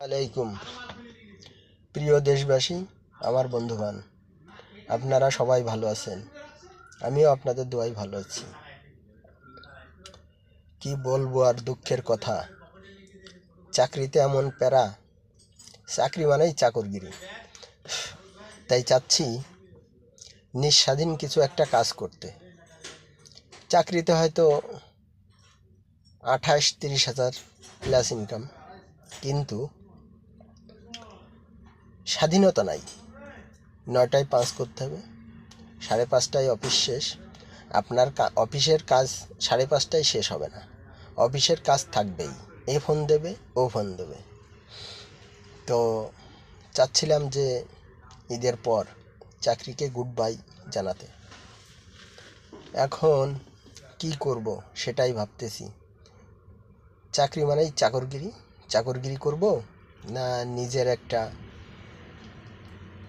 আলাইকুম প্রিয় দেশবাসী, আমার বন্ধুগণ, আপনারা সবাই ভালো আছেন। আমিও আপনাদের দোয়ায় ভালো আছি। কি বলবো আর দুঃখের কথা, চাকরিতে এমন প্যারা, চাকরি মানেই চাকরগিরি। তাই চাচ্ছি নিঃস্বাধীন কিছু একটা কাজ করতে। চাকরিতে হয়তো 28-30 হাজার প্লাস ইনকাম, কিন্তু স্বাধীনতা নাই। 9টায় পাস করতে হবে, 5:30টায় অফিস শেষ। আপনার অফিসের কাজ 5:30টায় শেষ হবে না, অফিসের কাজ থাকবেই। এ ফোন দেবে, ও ফোন দেবে। তো চাচ্ছিলাম যে ঈদের পর চাকরিকে গুড বাই জানাতে। এখন কি করব সেটাই ভাবতেছি। চাকরি মানেই চাকরগিরি করব, না নিজের একটা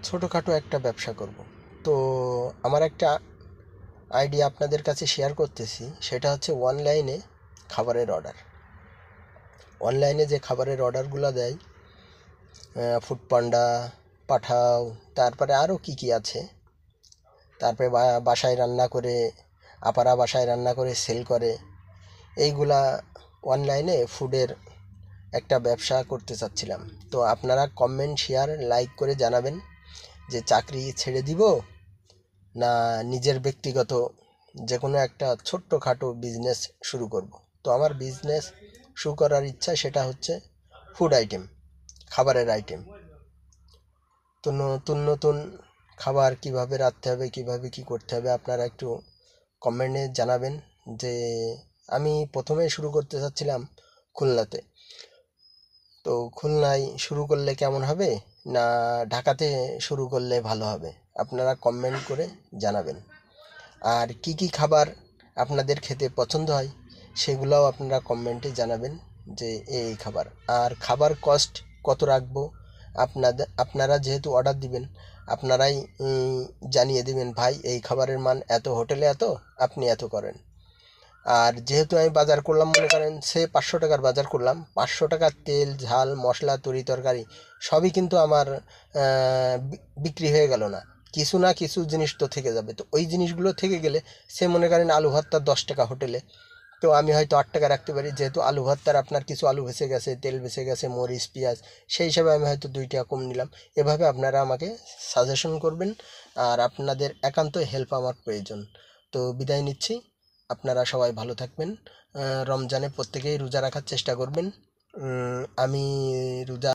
ছোটোখাটো একটা ব্যবসা করব। তো আমার একটা আইডিয়া আপনাদের কাছে শেয়ার করতেছি। সেটা হচ্ছে অনলাইনে খাবারের অর্ডার। অনলাইনে যে খাবারের অর্ডারগুলো দেয়, ফুডপান্ডা, পাঠাও, তারপরে আরও কি আছে, তারপরে বাসায় রান্না করে, আপারা বাসায় রান্না করে সেল করে, এইগুলা অনলাইনে ফুডের একটা ব্যবসা করতে চাচ্ছিলাম। তো আপনারা কমেন্ট, শেয়ার, লাইক করে জানাবেন যে চাকরি ছেড়ে দিব না নিজের ব্যক্তিগত যে কোনো একটা ছোট্টখাটো বিজনেস শুরু করব। তো আমার বিজনেস শুরু করার ইচ্ছা, সেটা হচ্ছে ফুড আইটেম, খাবারের আইটেম। তো নতুন নতুন খাবার কিভাবে রাঁধতে হবে, কিভাবে কি করতে হবে, আপনারা একটু কমেন্টে জানাবেন। যে আমি প্রথমে শুরু করতে চাচ্ছিলাম খুলনাতে। তো খুলনায় শুরু করলে কেমন হবে, না ঢাকাতে শুরু করলে ভালো হবে, আপনারা কমেন্ট করে জানাবেন। আর কি খাবার আপনাদের খেতে পছন্দ হয়, সেগুলোও আপনারা কমেন্টে জানাবেন যে এই খাবার। আর খাবার কস্ট কত রাখবো, আপনারা যেহেতু অর্ডার দিবেন, আপনারাই জানিয়ে দেবেন, ভাই এই খাবারের মান এত, হোটেলে এত, আপনি এত করেন। আর যেহেতু আমি বাজার করলাম, মনে করেন সে 500 টাকার বাজার করলাম, 500 টাকার তেল, ঝাল, মশলা, তরি তরকারি সবই কিন্তু আমার বিক্রি হয়ে গেল না। কিছু না কিছু জিনিস তো থেকে যাবে। তো ওই জিনিসগুলো থেকে গেলে, সে মনে করেন আলু ভর্তা 10 টাকা হোটেলে, তো আমি হয়তো 8 টাকা রাখতে পারি। যেহেতু আলু ভর্তার আপনার কিছু আলু ভেসে গেছে, তেল ভেসে গেছে, মরিচ, পেঁয়াজ, সেই হিসাবে আমি হয়তো 2 টাকা কম নিলাম। এভাবে আপনারা আমাকে সাজেশন করবেন। আর আপনাদের একান্ত হেল্প আমার প্রয়োজন। তো বিদায় নিচ্ছি। আপনারা সবাই ভালো থাকবেন। রমজানে প্রত্যেকেই রোজা রাখার চেষ্টা করবেন। আমি রোজা